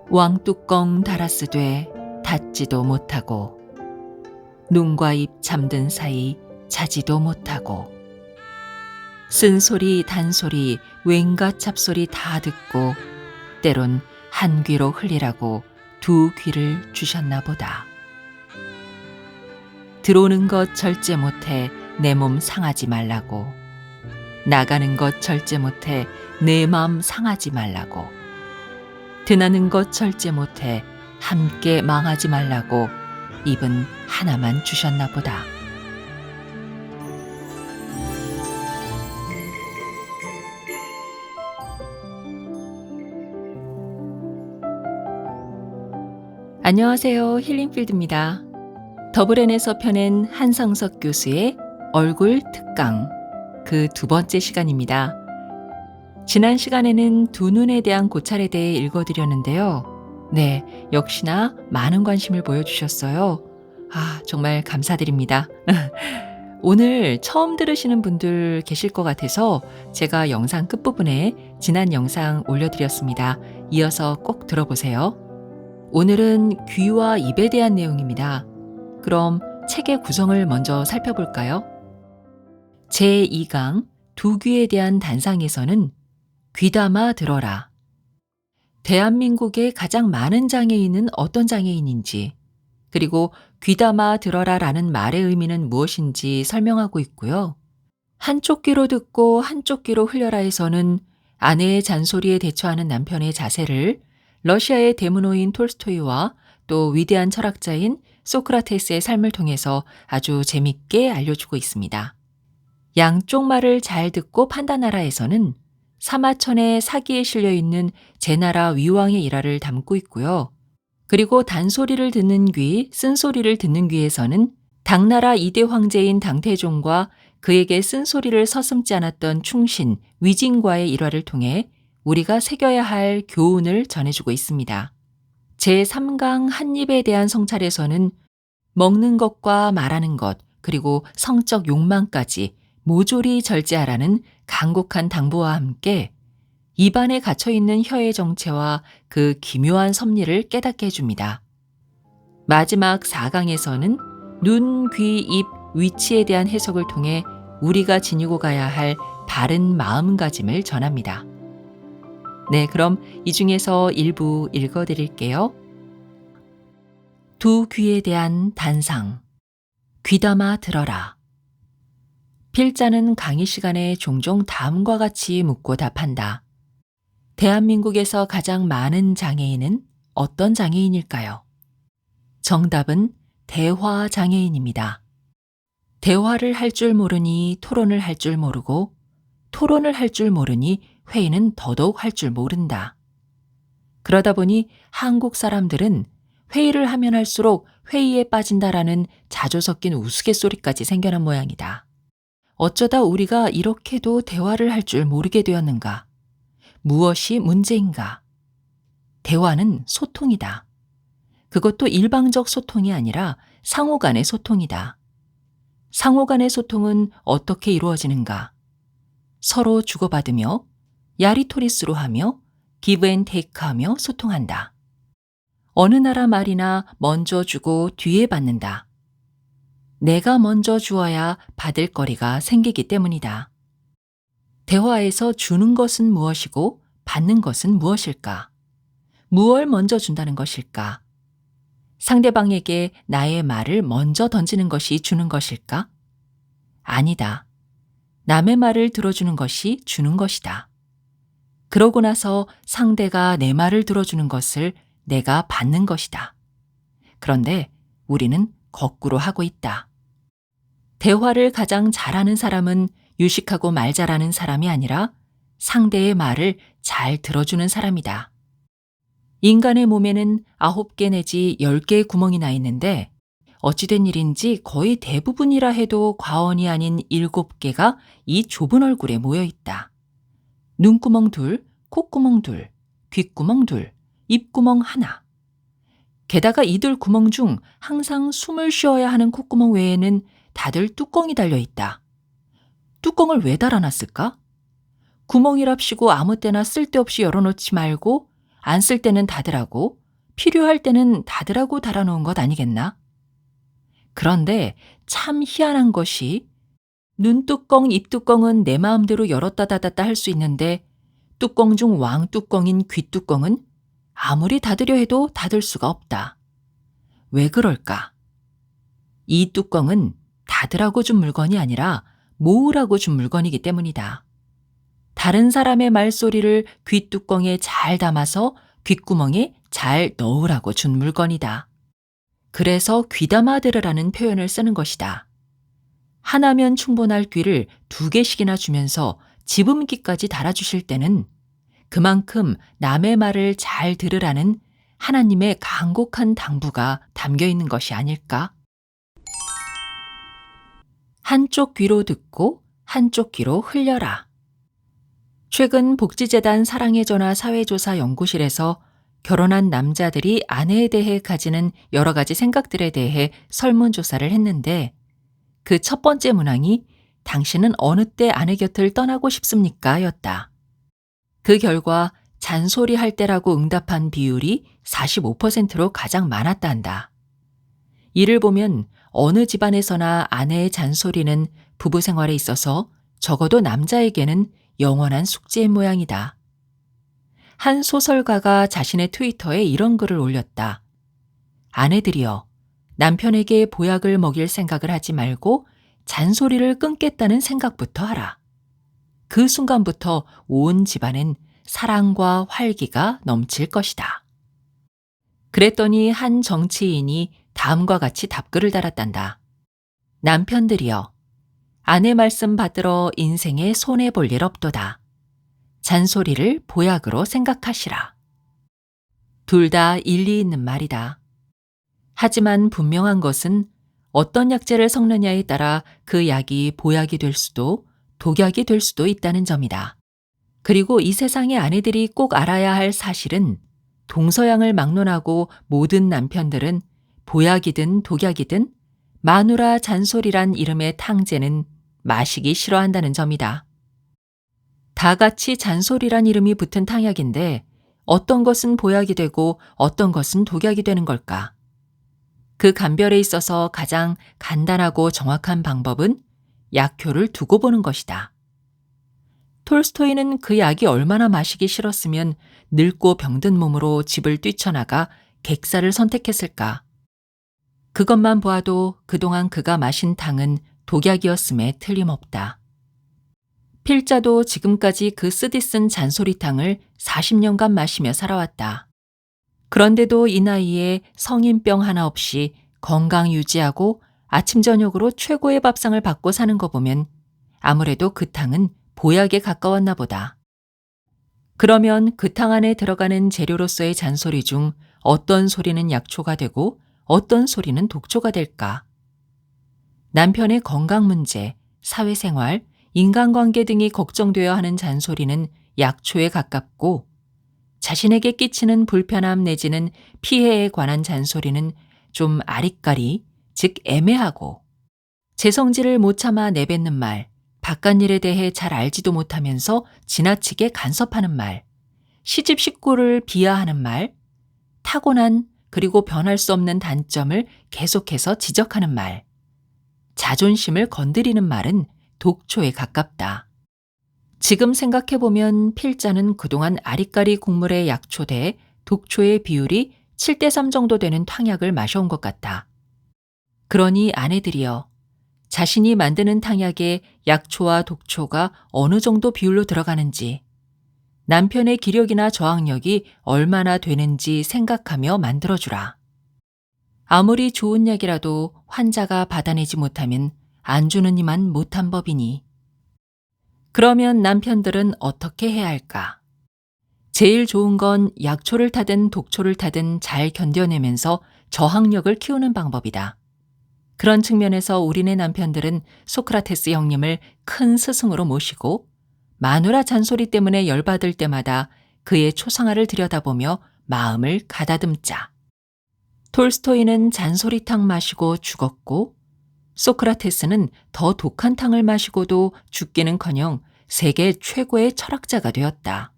왕뚜껑 달았으되 닫지도 못하고 눈과 입 잠든 사이 자지도 못하고 쓴소리 단소리 왠가 잡소리 다 듣고 때론 한 귀로 흘리라고 두 귀를 주셨나 보다. 들어오는 것 절제 못해 내 몸 상하지 말라고, 나가는 것 절제 못해 내 마음 상하지 말라고, 드나는 것 절제 못해 함께 망하지 말라고 입은 하나만 주셨나 보다. 안녕하세요. 힐링필드입니다. 더블N에서 펴낸 한상석 교수의 얼굴 특강, 그 두 번째 시간입니다. 지난 시간에는 두 눈에 대한 고찰에 대해 읽어드렸는데요. 네, 역시나 많은 관심을 보여주셨어요. 정말 감사드립니다. 오늘 처음 들으시는 분들 계실 것 같아서 제가 영상 끝부분에 지난 영상 올려드렸습니다. 이어서 꼭 들어보세요. 오늘은 귀와 입에 대한 내용입니다. 그럼 책의 구성을 먼저 살펴볼까요? 제2강 두 귀에 대한 단상에서는 귀담아 들어라. 대한민국의 가장 많은 장애인은 어떤 장애인인지, 그리고 귀담아 들어라라는 말의 의미는 무엇인지 설명하고 있고요. 한쪽 귀로 듣고 한쪽 귀로 흘려라에서는 아내의 잔소리에 대처하는 남편의 자세를 러시아의 대문호인 톨스토이와 또 위대한 철학자인 소크라테스의 삶을 통해서 아주 재밌게 알려주고 있습니다. 양쪽 말을 잘 듣고 판단하라에서는 사마천의 사기에 실려있는 제나라 위왕의 일화를 담고 있고요. 그리고 단소리를 듣는 귀, 쓴소리를 듣는 귀에서는 당나라 2대 황제인 당태종과 그에게 쓴소리를 서슴지 않았던 충신, 위진과의 일화를 통해 우리가 새겨야 할 교훈을 전해주고 있습니다. 제3강 한입에 대한 성찰에서는 먹는 것과 말하는 것, 그리고 성적 욕망까지 모조리 절제하라는 간곡한 당부와 함께 입안에 갇혀있는 혀의 정체와 그 기묘한 섭리를 깨닫게 해줍니다. 마지막 4강에서는 눈, 귀, 입, 위치에 대한 해석을 통해 우리가 지니고 가야 할 바른 마음가짐을 전합니다. 네, 그럼 이 중에서 일부 읽어드릴게요. 두 귀에 대한 단상. 귀담아 들어라. 필자는 강의 시간에 종종 다음과 같이 묻고 답한다. 대한민국에서 가장 많은 장애인은 어떤 장애인일까요? 정답은 대화 장애인입니다. 대화를 할 줄 모르니 토론을 할 줄 모르고, 토론을 할 줄 모르니 회의는 더더욱 할 줄 모른다. 그러다 보니 한국 사람들은 회의를 하면 할수록 회의에 빠진다라는 자조 섞인 우스갯소리까지 생겨난 모양이다. 어쩌다 우리가 이렇게도 대화를 할 줄 모르게 되었는가? 무엇이 문제인가? 대화는 소통이다. 그것도 일방적 소통이 아니라 상호 간의 소통이다. 상호 간의 소통은 어떻게 이루어지는가? 서로 주고받으며 야리토리스로 하며 기브 앤 테이크 하며 소통한다. 어느 나라 말이나 먼저 주고 뒤에 받는다. 내가 먼저 주어야 받을 거리가 생기기 때문이다. 대화에서 주는 것은 무엇이고 받는 것은 무엇일까? 무엇을 먼저 준다는 것일까? 상대방에게 나의 말을 먼저 던지는 것이 주는 것일까? 아니다. 남의 말을 들어주는 것이 주는 것이다. 그러고 나서 상대가 내 말을 들어주는 것을 내가 받는 것이다. 그런데 우리는 거꾸로 하고 있다. 대화를 가장 잘하는 사람은 유식하고 말 잘하는 사람이 아니라 상대의 말을 잘 들어주는 사람이다. 인간의 몸에는 9개 내지 10개의 구멍이 나 있는데 어찌된 일인지 거의 대부분이라 해도 과언이 아닌 7개가 이 좁은 얼굴에 모여 있다. 눈구멍 둘, 콧구멍 둘, 귓구멍 둘, 입구멍 하나. 게다가 이들 구멍 중 항상 숨을 쉬어야 하는 콧구멍 외에는 다들 뚜껑이 달려 있다. 뚜껑을 왜 달아놨을까? 구멍이랍시고 아무 때나 쓸데없이 열어놓지 말고 안 쓸 때는 닫으라고, 필요할 때는 닫으라고 달아놓은 것 아니겠나? 그런데 참 희한한 것이 눈뚜껑, 입뚜껑은 내 마음대로 열었다 닫았다 할 수 있는데 뚜껑 중 왕뚜껑인 귀뚜껑은 아무리 닫으려 해도 닫을 수가 없다. 왜 그럴까? 이 뚜껑은 닫으라고 준 물건이 아니라 모으라고 준 물건이기 때문이다. 다른 사람의 말소리를 귀뚜껑에 잘 담아서 귓구멍에 잘 넣으라고 준 물건이다. 그래서 귀담아 들으라는 표현을 쓰는 것이다. 하나면 충분할 귀를 2개씩이나 주면서 집음기까지 달아주실 때는 그만큼 남의 말을 잘 들으라는 하나님의 간곡한 당부가 담겨 있는 것이 아닐까? 한쪽 귀로 듣고 한쪽 귀로 흘려라. 최근 복지재단 사랑의 전화 사회조사 연구실에서 결혼한 남자들이 아내에 대해 가지는 여러 가지 생각들에 대해 설문조사를 했는데 그 첫 번째 문항이 당신은 어느 때 아내 곁을 떠나고 싶습니까? 였다. 그 결과 잔소리할 때라고 응답한 비율이 45%로 가장 많았다 한다. 이를 보면 어느 집안에서나 아내의 잔소리는 부부 생활에 있어서 적어도 남자에게는 영원한 숙제인 모양이다. 한 소설가가 자신의 트위터에 이런 글을 올렸다. 아내들이여, 남편에게 보약을 먹일 생각을 하지 말고 잔소리를 끊겠다는 생각부터 하라. 그 순간부터 온 집안엔 사랑과 활기가 넘칠 것이다. 그랬더니 한 정치인이 다음과 같이 답글을 달았단다. 남편들이여, 아내 말씀 받들어 인생에 손해볼 일 없도다. 잔소리를 보약으로 생각하시라. 둘 다 일리 있는 말이다. 하지만 분명한 것은 어떤 약재를 섞느냐에 따라 그 약이 보약이 될 수도 독약이 될 수도 있다는 점이다. 그리고 이 세상의 아내들이 꼭 알아야 할 사실은 동서양을 막론하고 모든 남편들은 보약이든 독약이든 마누라 잔소리란 이름의 탕제는 마시기 싫어한다는 점이다. 다 같이 잔소리란 이름이 붙은 탕약인데 어떤 것은 보약이 되고 어떤 것은 독약이 되는 걸까? 그 감별에 있어서 가장 간단하고 정확한 방법은 약효를 두고 보는 것이다. 톨스토이는 그 약이 얼마나 마시기 싫었으면 늙고 병든 몸으로 집을 뛰쳐나가 객사를 선택했을까? 그것만 보아도 그동안 그가 마신 탕은 독약이었음에 틀림없다. 필자도 지금까지 그 쓰디쓴 잔소리탕을 40년간 마시며 살아왔다. 그런데도 이 나이에 성인병 하나 없이 건강 유지하고 아침 저녁으로 최고의 밥상을 받고 사는 거 보면 아무래도 그 탕은 보약에 가까웠나 보다. 그러면 그 탕 안에 들어가는 재료로서의 잔소리 중 어떤 소리는 약초가 되고 어떤 소리는 독초가 될까? 남편의 건강 문제, 사회생활, 인간관계 등이 걱정되어 하는 잔소리는 약초에 가깝고 자신에게 끼치는 불편함 내지는 피해에 관한 잔소리는 좀 아리까리, 즉 애매하고 제 성질을 못 참아 내뱉는 말, 바깥일에 대해 잘 알지도 못하면서 지나치게 간섭하는 말, 시집 식구를 비하하는 말, 타고난 그리고 변할 수 없는 단점을 계속해서 지적하는 말, 자존심을 건드리는 말은 독초에 가깝다. 지금 생각해보면 필자는 그동안 아리까리 국물에 약초 대 독초의 비율이 7:3 정도 되는 탕약을 마셔온 것 같다. 그러니 아내들이여, 자신이 만드는 탕약에 약초와 독초가 어느 정도 비율로 들어가는지, 남편의 기력이나 저항력이 얼마나 되는지 생각하며 만들어주라. 아무리 좋은 약이라도 환자가 받아내지 못하면 안 주는 이만 못한 법이니. 그러면 남편들은 어떻게 해야 할까? 제일 좋은 건 약초를 타든 독초를 타든 잘 견뎌내면서 저항력을 키우는 방법이다. 그런 측면에서 우리네 남편들은 소크라테스 형님을 큰 스승으로 모시고 마누라 잔소리 때문에 열받을 때마다 그의 초상화를 들여다보며 마음을 가다듬자. 톨스토이는 잔소리탕 마시고 죽었고 소크라테스는 더 독한 탕을 마시고도 죽기는커녕 세계 최고의 철학자가 되었다.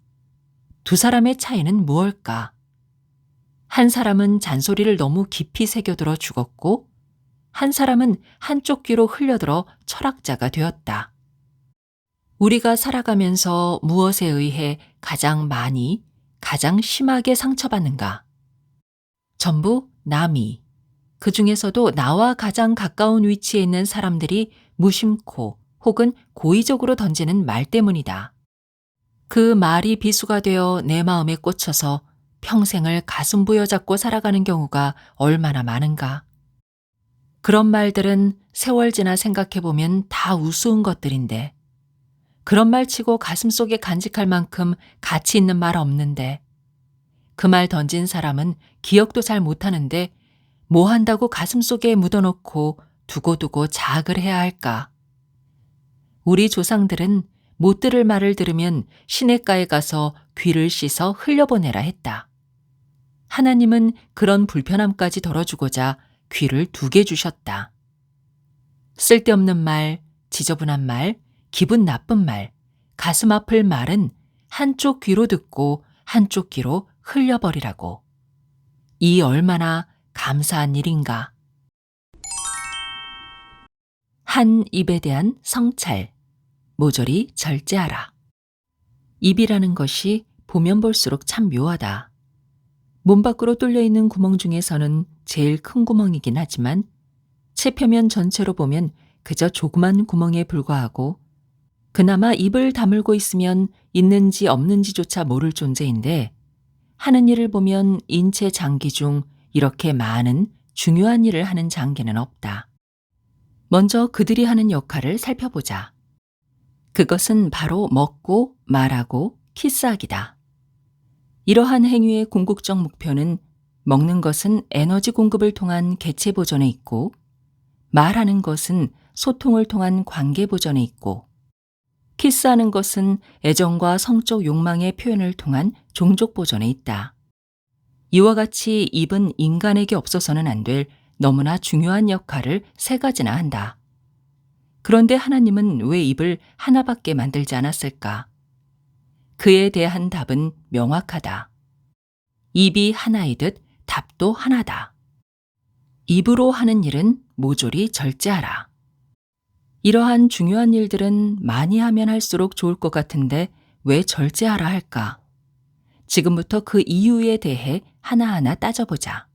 두 사람의 차이는 무엇일까? 한 사람은 잔소리를 너무 깊이 새겨들어 죽었고, 한 사람은 한쪽 귀로 흘려들어 철학자가 되었다. 우리가 살아가면서 무엇에 의해 가장 많이, 가장 심하게 상처받는가? 전부 남이, 그 중에서도 나와 가장 가까운 위치에 있는 사람들이 무심코 혹은 고의적으로 던지는 말 때문이다. 그 말이 비수가 되어 내 마음에 꽂혀서 평생을 가슴 부여잡고 살아가는 경우가 얼마나 많은가. 그런 말들은 세월 지나 생각해보면 다 우스운 것들인데, 그런 말 치고 가슴속에 간직할 만큼 가치 있는 말 없는데, 그 말 던진 사람은 기억도 잘 못하는데 뭐 한다고 가슴속에 묻어놓고 두고두고 자학을 해야 할까? 우리 조상들은 못 들을 말을 들으면 시냇가에 가서 귀를 씻어 흘려보내라 했다. 하나님은 그런 불편함까지 덜어주고자 귀를 2개 주셨다. 쓸데없는 말, 지저분한 말, 기분 나쁜 말, 가슴 아플 말은 한쪽 귀로 듣고 한쪽 귀로 흘려버리라고. 이 얼마나 감사한 일인가. 한 입에 대한 성찰. 모조리 절제하라. 입이라는 것이 보면 볼수록 참 묘하다. 몸 밖으로 뚫려 있는 구멍 중에서는 제일 큰 구멍이긴 하지만 체표면 전체로 보면 그저 조그만 구멍에 불과하고, 그나마 입을 다물고 있으면 있는지 없는지조차 모를 존재인데, 하는 일을 보면 인체 장기 중 이렇게 많은 중요한 일을 하는 장기는 없다. 먼저 그들이 하는 역할을 살펴보자. 그것은 바로 먹고 말하고 키스하기다. 이러한 행위의 궁극적 목표는 먹는 것은 에너지 공급을 통한 개체 보존에 있고, 말하는 것은 소통을 통한 관계 보존에 있고, 키스하는 것은 애정과 성적 욕망의 표현을 통한 종족 보존에 있다. 이와 같이 입은 인간에게 없어서는 안 될 너무나 중요한 역할을 3가지나 한다. 그런데 하나님은 왜 입을 하나밖에 만들지 않았을까? 그에 대한 답은 명확하다. 입이 하나이듯 답도 하나다. 입으로 하는 일은 모조리 절제하라. 이러한 중요한 일들은 많이 하면 할수록 좋을 것 같은데 왜 절제하라 할까? 지금부터 그 이유에 대해 하나하나 따져보자.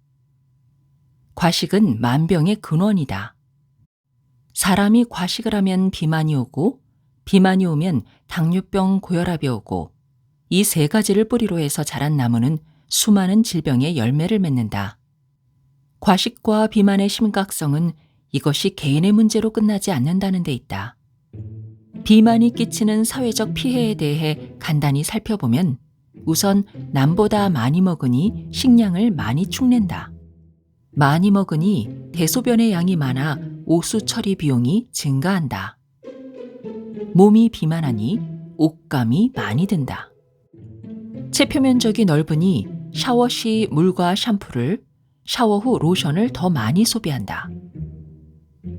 과식은 만병의 근원이다. 사람이 과식을 하면 비만이 오고, 비만이 오면 당뇨병, 고혈압이 오고, 이 3가지를 뿌리로 해서 자란 나무는 수많은 질병의 열매를 맺는다. 과식과 비만의 심각성은 이것이 개인의 문제로 끝나지 않는다는 데 있다. 비만이 끼치는 사회적 피해에 대해 간단히 살펴보면 우선 남보다 많이 먹으니 식량을 많이 축낸다. 많이 먹으니 대소변의 양이 많아 오수 처리 비용이 증가한다. 몸이 비만하니 옷감이 많이 든다. 체표 면적이 넓으니 샤워 시 물과 샴푸를, 샤워 후 로션을 더 많이 소비한다.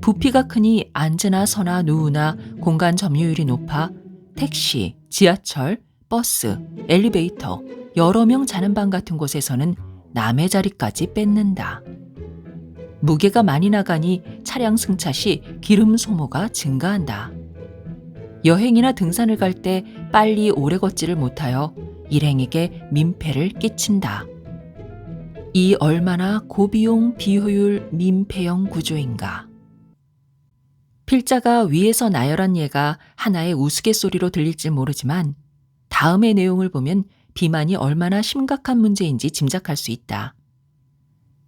부피가 크니 앉으나 서나 누우나 공간 점유율이 높아 택시, 지하철, 버스, 엘리베이터, 여러 명 자는 방 같은 곳에서는 남의 자리까지 뺏는다. 무게가 많이 나가니 차량 승차 시 기름 소모가 증가한다. 여행이나 등산을 갈 때 빨리 오래 걷지를 못하여 일행에게 민폐를 끼친다. 이 얼마나 고비용 비효율 민폐형 구조인가. 필자가 위에서 나열한 예가 하나의 우스갯소리로 들릴지 모르지만 다음의 내용을 보면 비만이 얼마나 심각한 문제인지 짐작할 수 있다.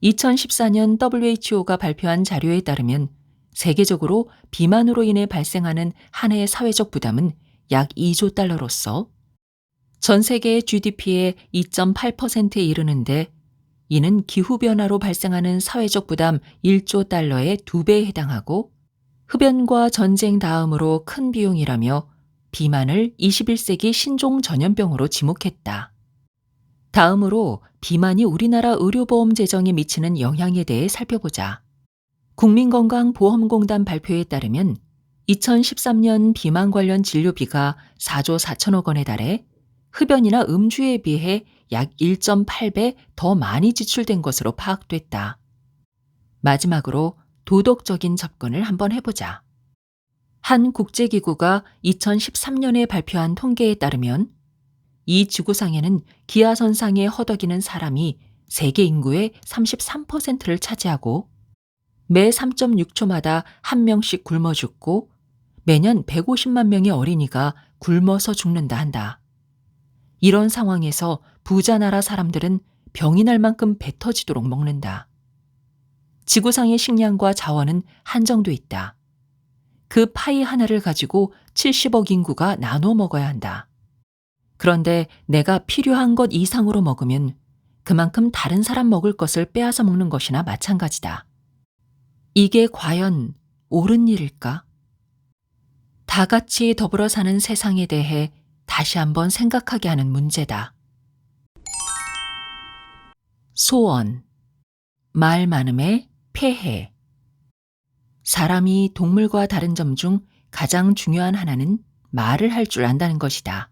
2014년 WHO가 발표한 자료에 따르면 세계적으로 비만으로 인해 발생하는 한 해의 사회적 부담은 약 2조 달러로서 전 세계의 GDP의 2.8%에 이르는데, 이는 기후변화로 발생하는 사회적 부담 1조 달러의 2배에 해당하고 흡연과 전쟁 다음으로 큰 비용이라며 비만을 21세기 신종 전염병으로 지목했다. 다음으로 비만이 우리나라 의료보험 재정에 미치는 영향에 대해 살펴보자. 국민건강보험공단 발표에 따르면 2013년 비만 관련 진료비가 4조 4천억 원에 달해 흡연이나 음주에 비해 약 1.8배 더 많이 지출된 것으로 파악됐다. 마지막으로 도덕적인 접근을 한번 해보자. 한 국제기구가 2013년에 발표한 통계에 따르면 이 지구상에는 기아선상에 허덕이는 사람이 세계 인구의 33%를 차지하고 매 3.6초마다 한 명씩 굶어 죽고 매년 150만 명의 어린이가 굶어서 죽는다 한다. 이런 상황에서 부자 나라 사람들은 병이 날 만큼 배 터지도록 먹는다. 지구상의 식량과 자원은 한정돼 있다. 그 파이 하나를 가지고 70억 인구가 나눠 먹어야 한다. 그런데 내가 필요한 것 이상으로 먹으면 그만큼 다른 사람 먹을 것을 빼앗아 먹는 것이나 마찬가지다. 이게 과연 옳은 일일까? 다 같이 더불어 사는 세상에 대해 다시 한번 생각하게 하는 문제다. 소원. 말 많음의 폐해. 사람이 동물과 다른 점 중 가장 중요한 하나는 말을 할 줄 안다는 것이다.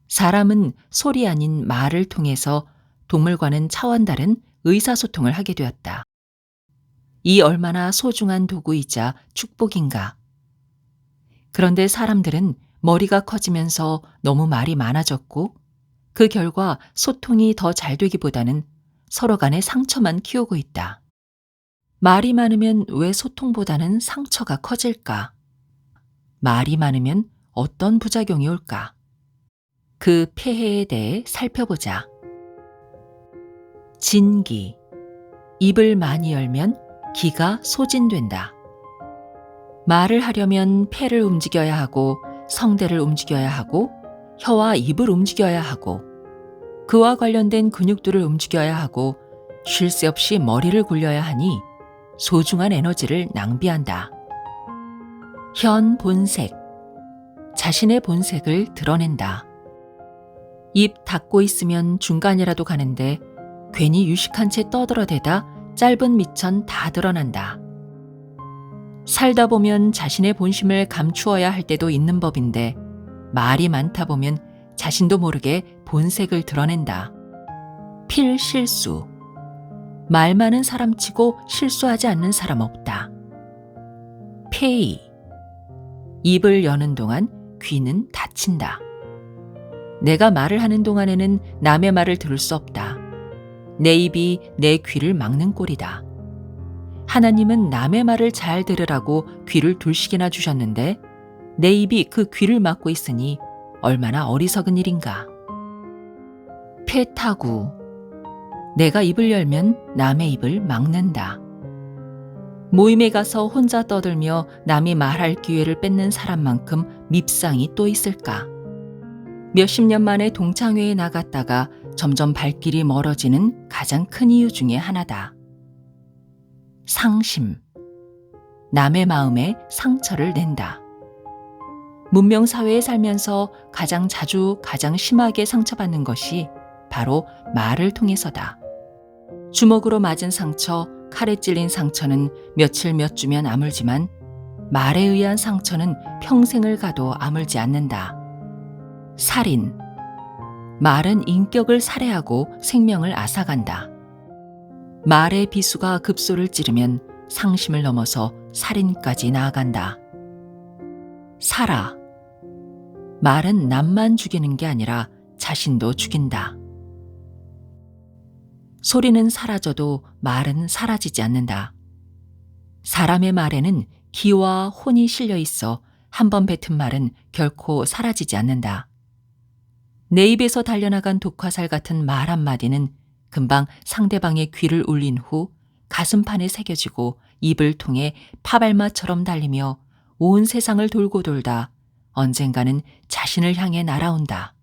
사람은 소리 아닌 말을 통해서 동물과는 차원 다른 의사소통을 하게 되었다. 이 얼마나 소중한 도구이자 축복인가. 그런데 사람들은 머리가 커지면서 너무 말이 많아졌고 그 결과 소통이 더 잘 되기보다는 서로 간의 상처만 키우고 있다. 말이 많으면 왜 소통보다는 상처가 커질까? 말이 많으면 어떤 부작용이 올까? 그 폐해에 대해 살펴보자. 진기. 입을 많이 열면 기가 소진된다. 말을 하려면 폐를 움직여야 하고 성대를 움직여야 하고 혀와 입을 움직여야 하고 그와 관련된 근육들을 움직여야 하고 쉴 새 없이 머리를 굴려야 하니 소중한 에너지를 낭비한다. 현 본색. 자신의 본색을 드러낸다. 입 닫고 있으면 중간이라도 가는데 괜히 유식한 채 떠들어대다 짧은 미천 다 드러난다. 살다 보면 자신의 본심을 감추어야 할 때도 있는 법인데 말이 많다 보면 자신도 모르게 본색을 드러낸다. 필실수. 말 많은 사람치고 실수하지 않는 사람 없다. 폐의. 입을 여는 동안 귀는 닫힌다. 내가 말을 하는 동안에는 남의 말을 들을 수 없다. 내 입이 내 귀를 막는 꼴이다. 하나님은 남의 말을 잘 들으라고 귀를 둘씩이나 주셨는데 내 입이 그 귀를 막고 있으니 얼마나 어리석은 일인가. 폐타구. 내가 입을 열면 남의 입을 막는다. 모임에 가서 혼자 떠들며 남이 말할 기회를 뺏는 사람만큼 밉상이 또 있을까. 몇십 년 만에 동창회에 나갔다가 점점 발길이 멀어지는 가장 큰 이유 중에 하나다. 상심. 남의 마음에 상처를 낸다. 문명사회에 살면서 가장 자주 가장 심하게 상처받는 것이 바로 말을 통해서다. 주먹으로 맞은 상처, 칼에 찔린 상처는 며칠 몇 주면 아물지만 말에 의한 상처는 평생을 가도 아물지 않는다. 살인. 말은 인격을 살해하고 생명을 앗아간다. 말의 비수가 급소를 찌르면 상심을 넘어서 살인까지 나아간다. 살아. 말은 남만 죽이는 게 아니라 자신도 죽인다. 소리는 사라져도 말은 사라지지 않는다. 사람의 말에는 기와 혼이 실려 있어 한 번 뱉은 말은 결코 사라지지 않는다. 내 입에서 달려나간 독화살 같은 말 한마디는 금방 상대방의 귀를 울린 후 가슴판에 새겨지고 입을 통해 파발마처럼 달리며 온 세상을 돌고 돌다 언젠가는 자신을 향해 날아온다.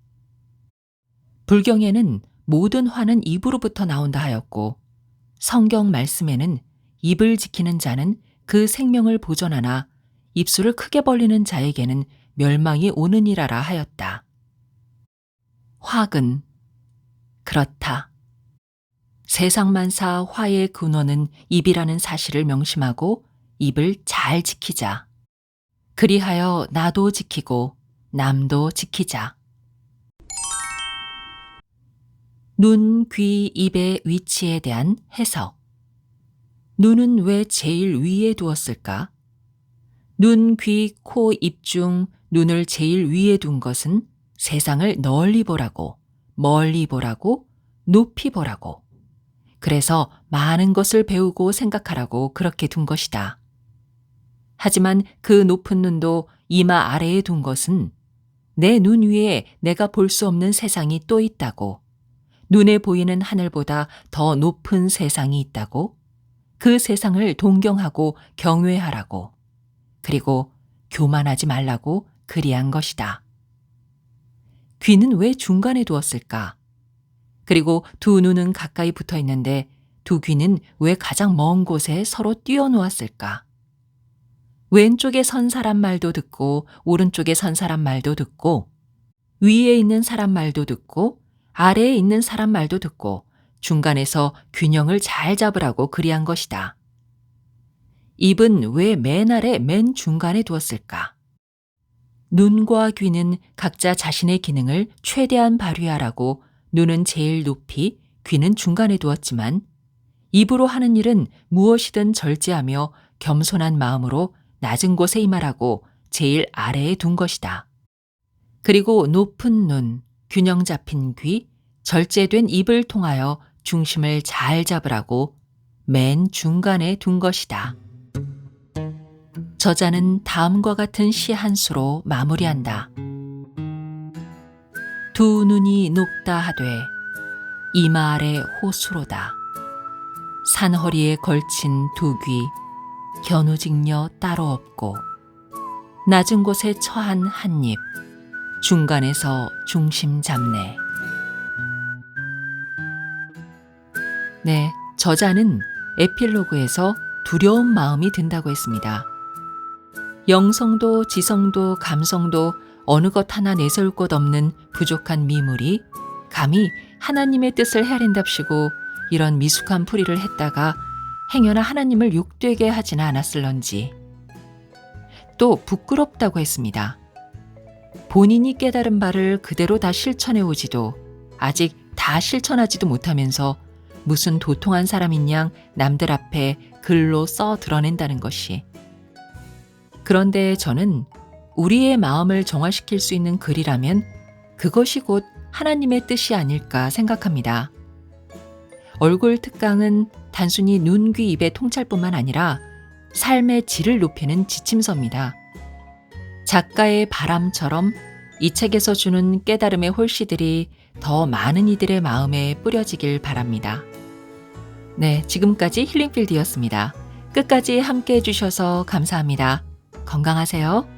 불경에는 모든 화는 입으로부터 나온다 하였고 성경 말씀에는 입을 지키는 자는 그 생명을 보존하나 입술을 크게 벌리는 자에게는 멸망이 오느니라라 하였다. 화근. 그렇다. 세상 만사 화의 근원은 입이라는 사실을 명심하고 입을 잘 지키자. 그리하여 나도 지키고 남도 지키자. 눈, 귀, 입의 위치에 대한 해석. 눈은 왜 제일 위에 두었을까? 눈, 귀, 코, 입 중 눈을 제일 위에 둔 것은 세상을 널리 보라고, 멀리 보라고, 높이 보라고. 그래서 많은 것을 배우고 생각하라고 그렇게 둔 것이다. 하지만 그 높은 눈도 이마 아래에 둔 것은 내 눈 위에 내가 볼 수 없는 세상이 또 있다고, 눈에 보이는 하늘보다 더 높은 세상이 있다고, 그 세상을 동경하고 경외하라고, 그리고 교만하지 말라고 그리한 것이다. 귀는 왜 중간에 두었을까? 그리고 두 눈은 가까이 붙어 있는데 두 귀는 왜 가장 먼 곳에 서로 띄워놓았을까? 왼쪽에 선 사람 말도 듣고 오른쪽에 선 사람 말도 듣고 위에 있는 사람 말도 듣고 아래에 있는 사람 말도 듣고 중간에서 균형을 잘 잡으라고 그리한 것이다. 입은 왜 맨 아래 맨 중간에 두었을까? 눈과 귀는 각자 자신의 기능을 최대한 발휘하라고 눈은 제일 높이, 귀는 중간에 두었지만 입으로 하는 일은 무엇이든 절제하며 겸손한 마음으로 낮은 곳에 임하라고 제일 아래에 둔 것이다. 그리고 높은 눈, 균형 잡힌 귀, 절제된 입을 통하여 중심을 잘 잡으라고 맨 중간에 둔 것이다. 저자는 다음과 같은 시 한 수로 마무리한다. 두 눈이 높다 하되 이마 아래 호수로다. 산허리에 걸친 두 귀 견우직녀 따로 없고 낮은 곳에 처한 한 입 중간에서 중심 잡네. 네, 저자는 에필로그에서 두려운 마음이 든다고 했습니다. 영성도 지성도 감성도 어느 것 하나 내세울 것 없는 부족한 미물이 감히 하나님의 뜻을 헤아린답시고 이런 미숙한 풀이를 했다가 행여나 하나님을 욕되게 하지는 않았을런지. 또 부끄럽다고 했습니다. 본인이 깨달은 바를 그대로 다 실천해 오지도 아직 다 실천하지도 못하면서 무슨 도통한 사람인 양 남들 앞에 글로 써 드러낸다는 것이. 그런데 저는 우리의 마음을 정화시킬 수 있는 글이라면 그것이 곧 하나님의 뜻이 아닐까 생각합니다. 얼굴 특강은 단순히 눈, 귀, 입의 통찰뿐만 아니라 삶의 질을 높이는 지침서입니다. 작가의 바람처럼 이 책에서 주는 깨달음의 홀씨들이 더 많은 이들의 마음에 뿌려지길 바랍니다. 네, 지금까지 힐링필드였습니다. 끝까지 함께 해주셔서 감사합니다. 건강하세요.